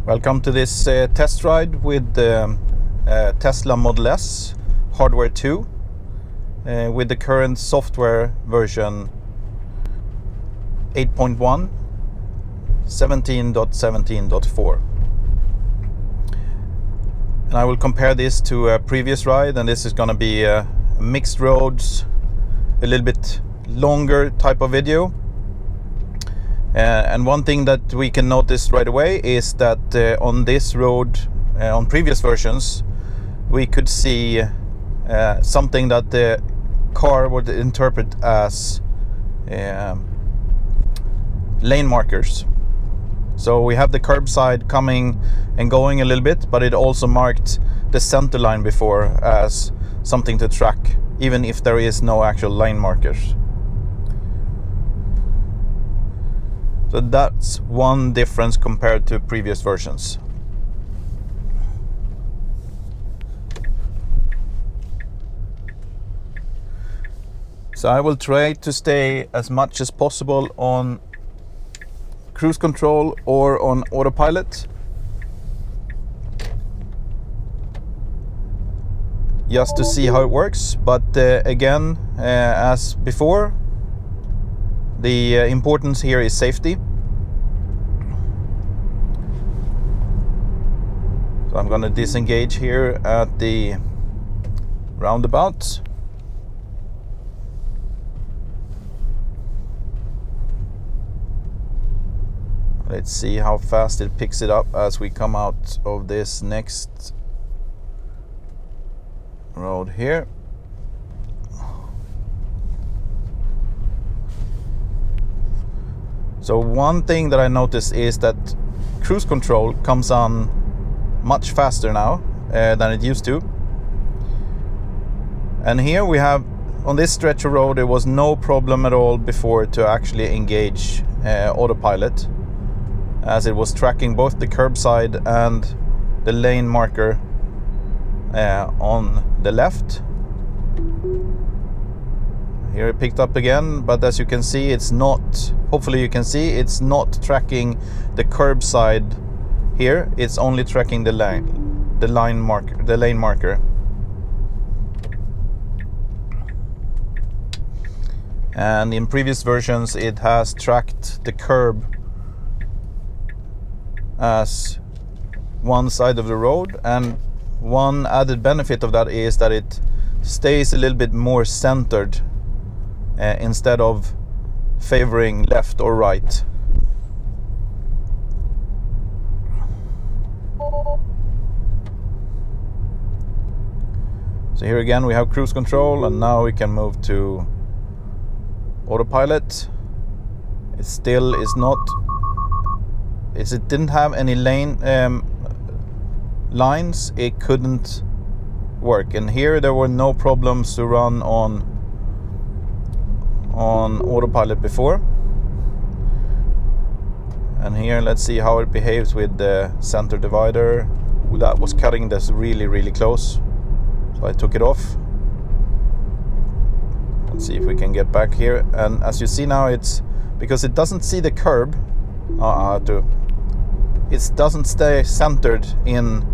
Welcome to this test ride with the Tesla Model S Hardware 2 with the current software version 8.1 17.17.4. And I will compare this to a previous ride, and this is going to be mixed roads, a little bit longer type of video. And one thing that we can notice right away is that on this road, on previous versions, we could see something that the car would interpret as lane markers. So we have the curbside coming and going a little bit, but it also marked the center line before as something to track, even if there is no actual lane markers. So that's one difference compared to previous versions. So I will try to stay as much as possible on cruise control or on autopilot, just to see how it works. But again, as before, the importance here is safety. So I'm going to disengage here at the roundabout. Let's see how fast it picks it up as we come out of this next road here. So one thing that I noticed is that cruise control comes on much faster now than it used to. And here we have, on this stretch of road, there was no problem at all before to actually engage autopilot, as it was tracking both the curbside and the lane marker on the left. Here it picked up again, but as you can see, it's not, hopefully you can see, it's not tracking the curbside here. It's only tracking the lane marker. And in previous versions, it has tracked the curb as one side of the road, and one added benefit of that is that it stays a little bit more centered instead of favoring left or right. So here again we have cruise control, and now we can move to autopilot. It still is not, it didn't have any lane lines, it couldn't work. And here there were no problems to run on autopilot before. And here let's see how it behaves with the center divider. That was cutting this really close, so I took it off. Let's see if we can get back here. And as you see now, it's because it doesn't see the curb, it doesn't stay centered in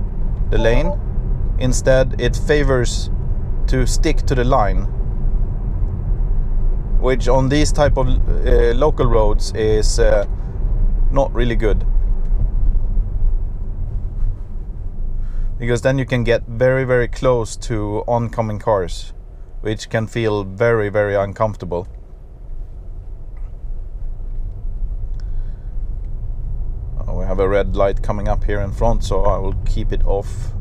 the lane. Instead it favors to stick to the line, which on these type of local roads is not really good, because then you can get very close to oncoming cars, which can feel very uncomfortable. We have a red light coming up here in front, so I will keep it off.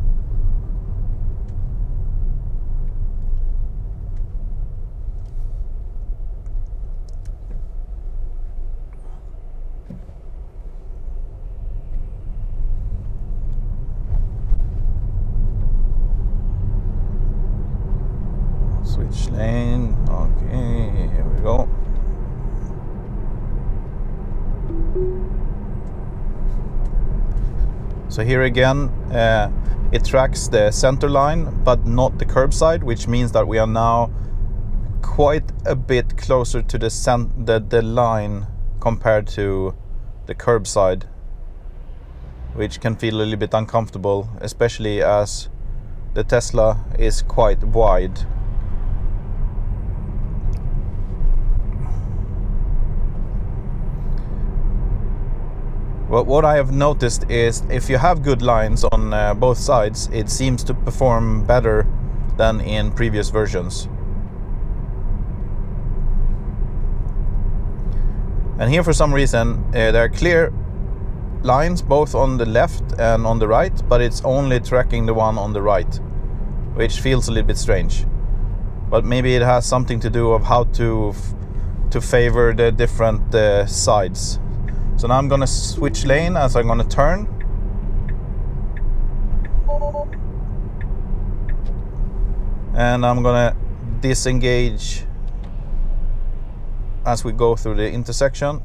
Switch lane. Okay, here we go. So here again, it tracks the center line but not the curbside, which means that we are now quite a bit closer to the line compared to the curbside. which can feel a little bit uncomfortable, especially as the Tesla is quite wide. Well, what I have noticed is if you have good lines on both sides, it seems to perform better than in previous versions. And here for some reason there are clear lines both on the left and on the right, but it's only tracking the one on the right, which feels a little bit strange. But maybe it has something to do of how to favor the different sides. So now I'm gonna switch lane as I'm gonna turn. And I'm gonna disengage as we go through the intersection.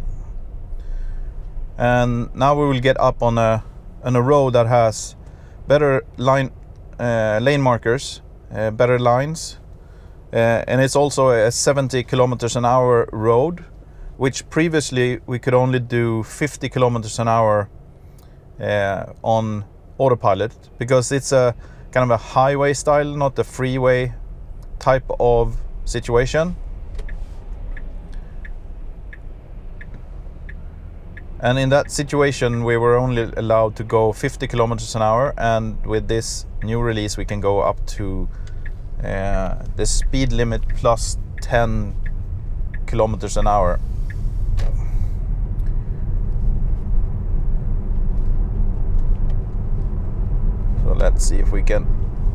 And now we will get up on a road that has better lane markers, better lines, and it's also a 70 kilometers an hour road, which previously we could only do 50 kilometers an hour on Autopilot, because it's a kind of a highway style, not a freeway type of situation. And in that situation we were only allowed to go 50 kilometers an hour, and with this new release we can go up to the speed limit plus 10 kilometers an hour. So let's see if we can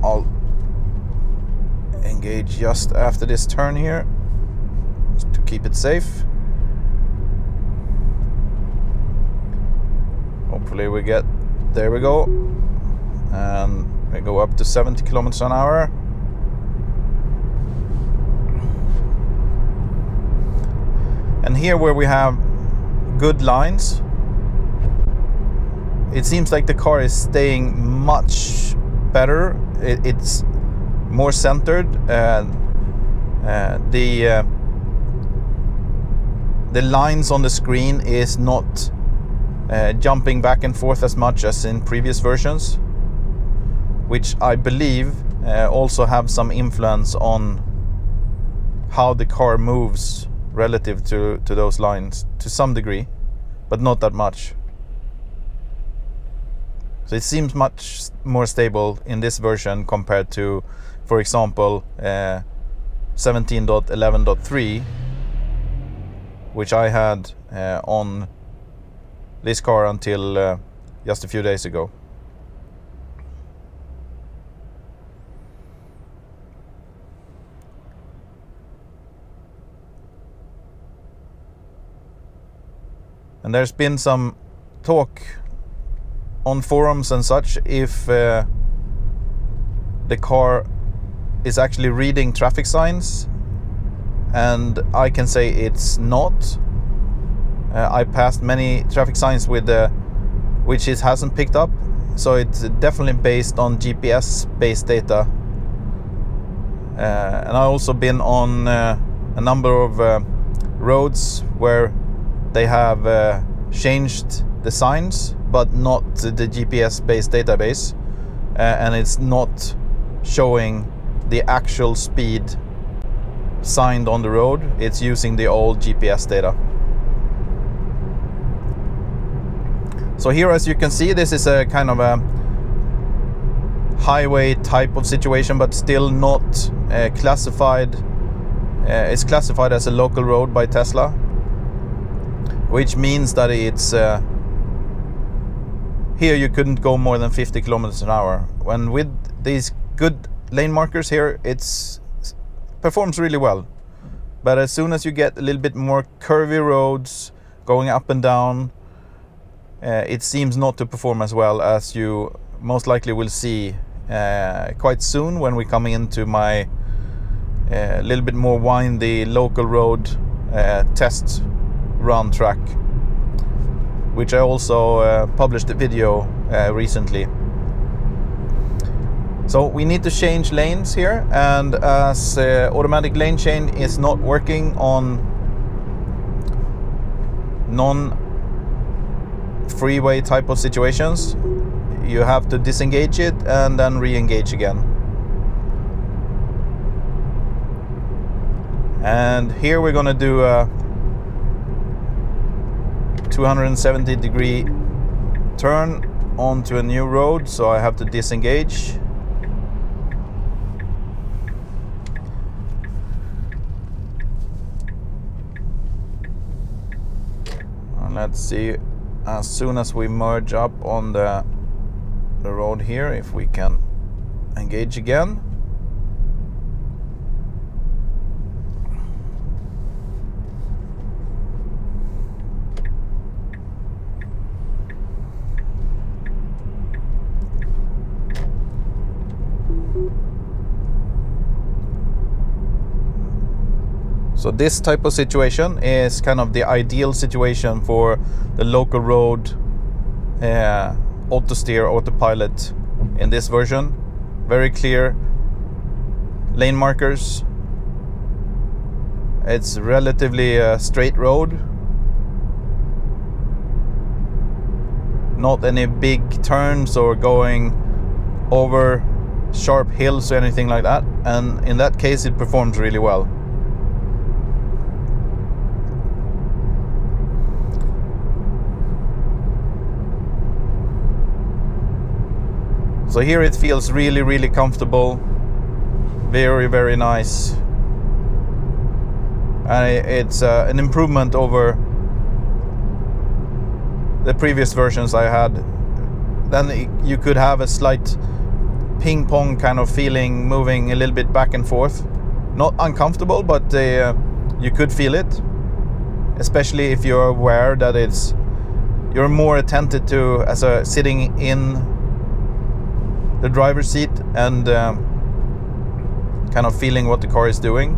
all engage just after this turn here, just to keep it safe. Hopefully we get, there we go, and we go up to 70 kilometers an hour. And here where we have good lines, it seems like the car is staying much better. It's more centered. The lines on the screen is not jumping back and forth as much as in previous versions, which I believe also have some influence on how the car moves relative to those lines to some degree, but not that much. So it seems much more stable in this version compared to, for example, 17.11.3, which I had on this car until just a few days ago. And there's been some talk on forums and such if the car is actually reading traffic signs, and I can say it's not. I passed many traffic signs with which it hasn't picked up, so it's definitely based on GPS based data. And I also been on a number of roads where they have changed the signs but not the GPS based database, and it's not showing the actual speed signed on the road. It's using the old GPS data. So here, as you can see, this is a kind of a highway type of situation, but still not classified. It's classified as a local road by Tesla, which means that it's here you couldn't go more than 50 kilometers an hour. When with these good lane markers here, it's performs really well. But as soon as you get a little bit more curvy roads going up and down, it seems not to perform as well, as you most likely will see quite soon when we come into my little bit more windy local road test run track, which I also published a video recently. So we need to change lanes here, and as automatic lane change is not working on freeway type of situations, you have to disengage it and then re-engage again. And here we're gonna do a 270-degree turn onto a new road, so I have to disengage. And let's see, as soon as we merge up on the road here, if we can engage again. So this type of situation is kind of the ideal situation for the local road Autosteer Autopilot in this version. Very clear lane markers. It's relatively a straight road. Not any big turns or going over sharp hills or anything like that. And in that case it performs really well. So here it feels really, really comfortable. Very, very nice. And it's an improvement over the previous versions I had. Then you could have a slight ping pong kind of feeling, moving a little bit back and forth. Not uncomfortable, but you could feel it. Especially if you're aware that you're more attentive to as a sitting in the driver's seat and kind of feeling what the car is doing.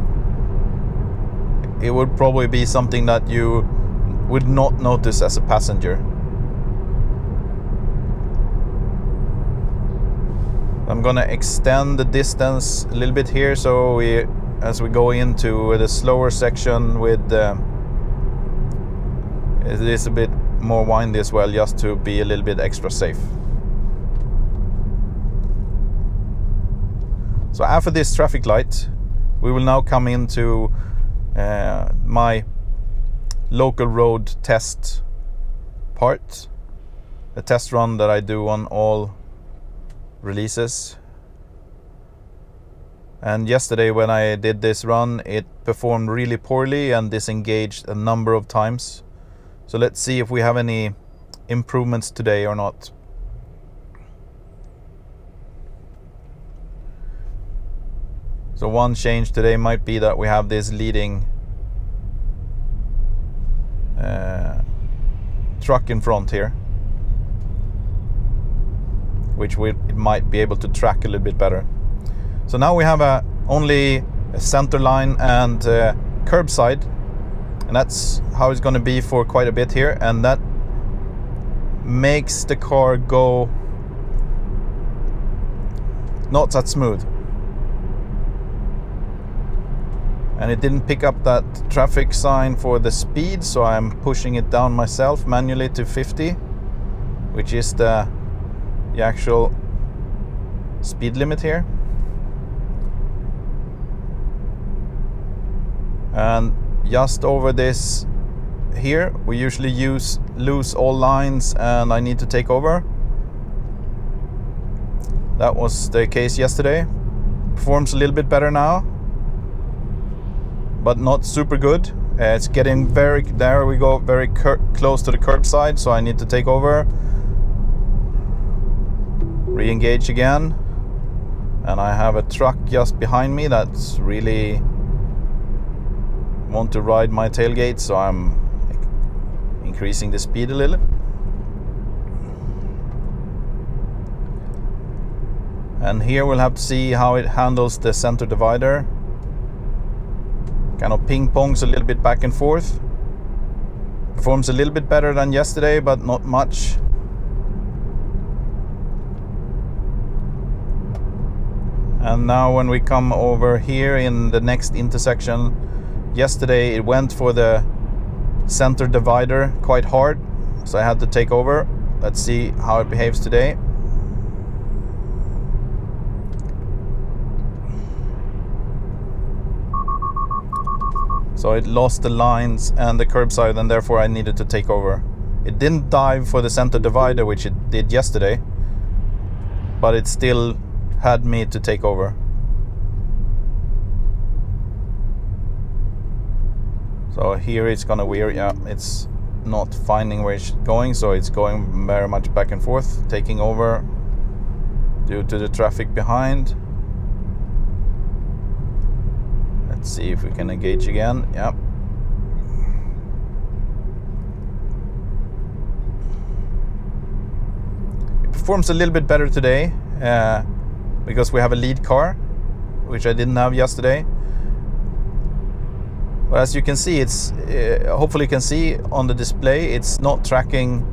It would probably be something that you would not notice as a passenger. I'm gonna extend the distance a little bit here, so as we go into the slower section with it is a bit more windy as well, just to be a little bit extra safe. So after this traffic light, we will now come into my local road test part, a test run that I do on all releases. And yesterday when I did this run, it performed really poorly and disengaged a number of times. So let's see if we have any improvements today or not. So one change today might be that we have this leading truck in front here, which it might be able to track a little bit better. So now we have only a center line and curbside, and that's how it's going to be for quite a bit here, and that makes the car go not that smooth. And it didn't pick up that traffic sign for the speed, so I'm pushing it down myself manually to 50, which is the actual speed limit here. And just over this here, we usually lose all lines and I need to take over. That was the case yesterday. Performs a little bit better now, but not super good. It's getting there we go, very close to the curbside, so I need to take over. Re-engage again. And I have a truck just behind me that's really want to ride my tailgate, so I'm increasing the speed a little. And here we'll have to see how it handles the center divider. Kind of ping pongs a little bit back and forth. Performs a little bit better than yesterday, but not much. And now when we come over here in the next intersection, yesterday it went for the center divider quite hard, so I had to take over. Let's see how it behaves today. So it lost the lines and the curbside, and therefore I needed to take over. It didn't dive for the center divider, which it did yesterday, but it still had me to take over. So here it's gonna wear, yeah, it's not finding where it's going, so it's going very much back and forth, taking over due to the traffic behind. Let's see if we can engage again. Yep. It performs a little bit better today because we have a lead car, which I didn't have yesterday. But as you can see, it's hopefully you can see on the display, it's not tracking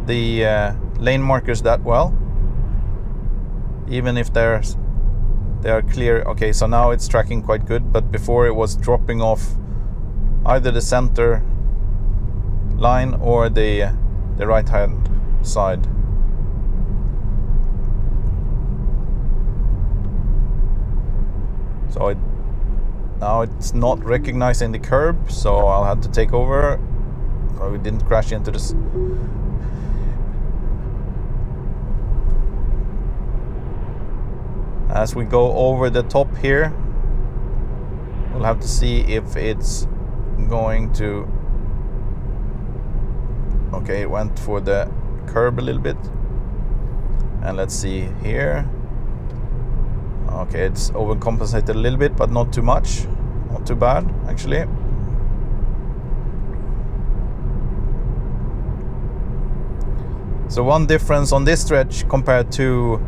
the lane markers that well, even if they are clear. Okay, so now it's tracking quite good, but before it was dropping off either the center line or the right hand side. So now it's not recognizing the curb, so I'll have to take over so we didn't crash into this. As we go over the top here, we'll have to see if it's going to... Okay, it went for the curb a little bit. And let's see here. Okay, it's overcompensated a little bit, but not too much. Not too bad, actually. So one difference on this stretch compared to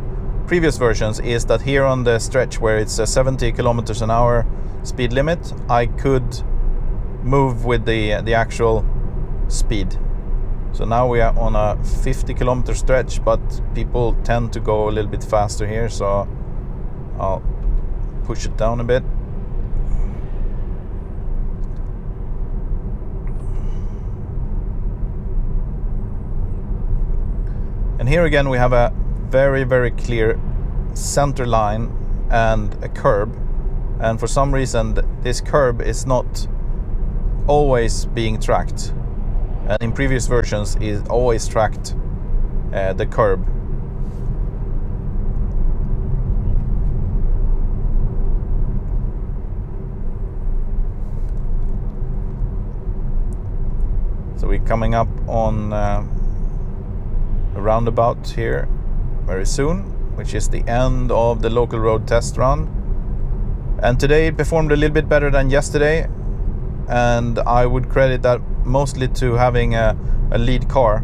previous versions is that here on the stretch where it's a 70 kilometers an hour speed limit, I could move with the actual speed. So now we are on a 50 kilometer stretch, but people tend to go a little bit faster here, so I'll push it down a bit. And here again we have a very, very clear center line and a curb, and for some reason this curb is not always being tracked, and in previous versions it always tracked the curb. So we're coming up on a roundabout here very soon, which is the end of the local road test run. And today it performed a little bit better than yesterday, and I would credit that mostly to having a lead car.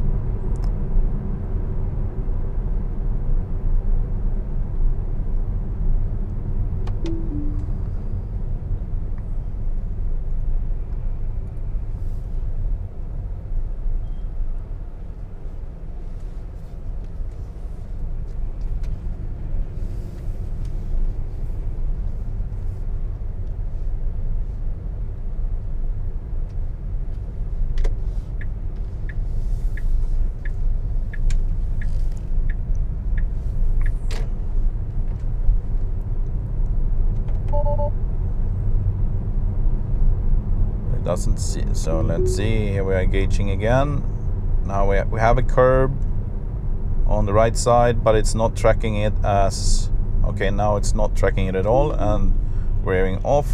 Doesn't see, so let's see, here we are gauging again. Now we have a curb on the right side, but it's not tracking it as... Okay, now it's not tracking it at all, and wearing off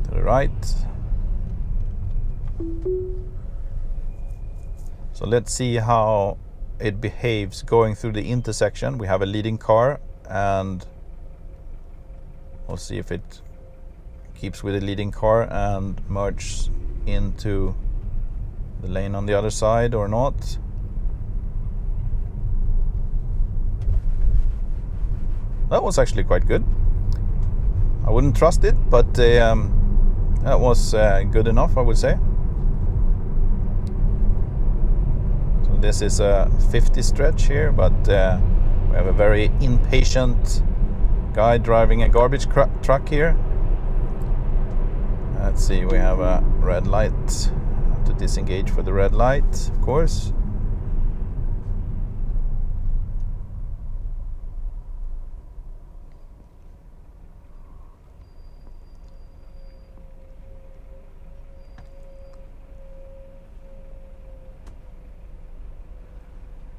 to the right. So let's see how it behaves going through the intersection. We have a leading car, and we'll see if it keeps with the leading car and merges into the lane on the other side or not. That was actually quite good. I wouldn't trust it, but that was good enough, I would say. So this is a 50 stretch here, but we have a very impatient guy driving a garbage truck here. let's see, we have a red light. Have to disengage for the red light, of course.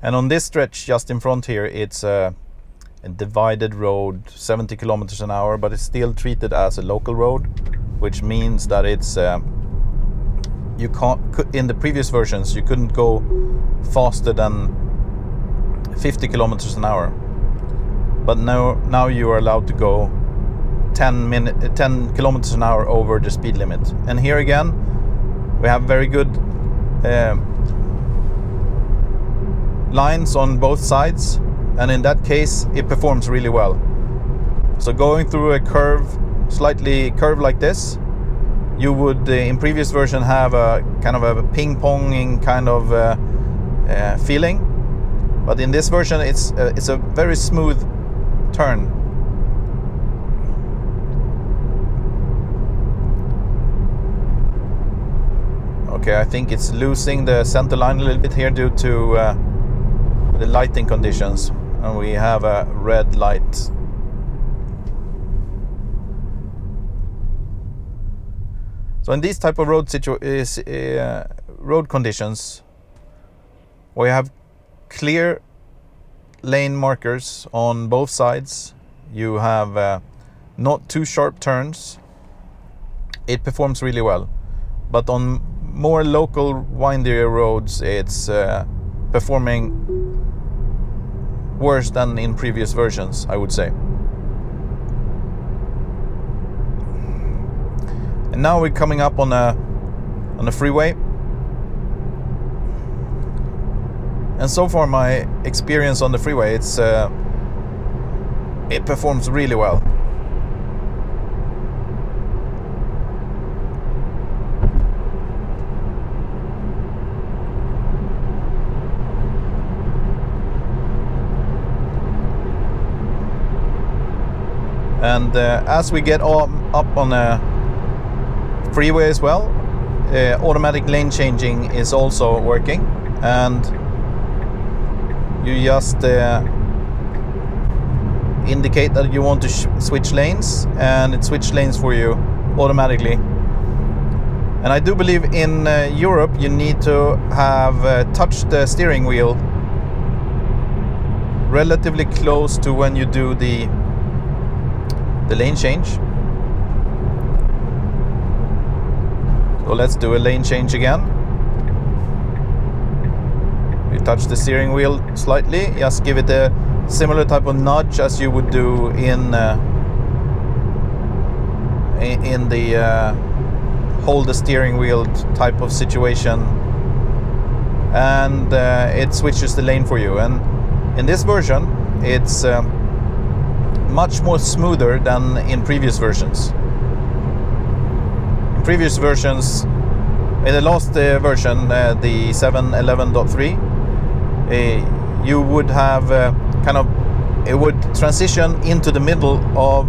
And on this stretch just in front here, it's a divided road, 70 kilometers an hour, but it's still treated as a local road, which means that it's you can't, in the previous versions you couldn't go faster than 50 kilometers an hour, but now you are allowed to go 10 kilometers an hour over the speed limit. And here again we have very good lines on both sides, and in that case it performs really well. So going through a slightly curve like this, you would in previous version have a kind of a ping-ponging kind of feeling, but in this version it's a very smooth turn. Okay, I think it's losing the center line a little bit here due to the lighting conditions, and we have a red light. So in these type of road conditions, we have clear lane markers on both sides. You have not too sharp turns. It performs really well. But on more local windier roads, it's performing worse than in previous versions, I would say. And now we're coming up on a freeway. And so far my experience on the freeway, it performs really well. And as we get up on a freeway as well, automatic lane changing is also working, and you just indicate that you want to switch lanes, and it switches lanes for you automatically. And I do believe in Europe you need to have touched the steering wheel relatively close to when you do the lane change. So let's do a lane change again. You touch the steering wheel slightly, just give it a similar type of nudge as you would do in the hold the steering wheel type of situation, and it switches the lane for you. And in this version it's much more smoother than in previous versions. In previous versions, in the last version, the 7.11.3, you would have it would transition into the middle of,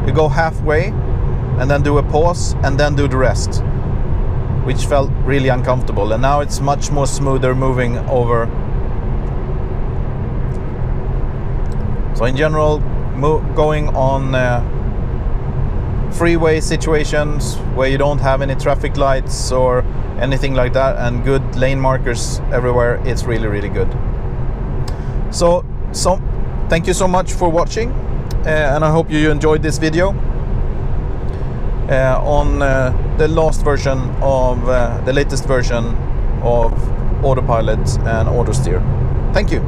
you go halfway and then do a pause and then do the rest, which felt really uncomfortable. And now it's much more smoother moving over. So in general, going on freeway situations where you don't have any traffic lights or anything like that, and good lane markers everywhere, it's really, really good. So thank you so much for watching, and I hope you enjoyed this video on the latest version of Autopilot and Autosteer. Thank you.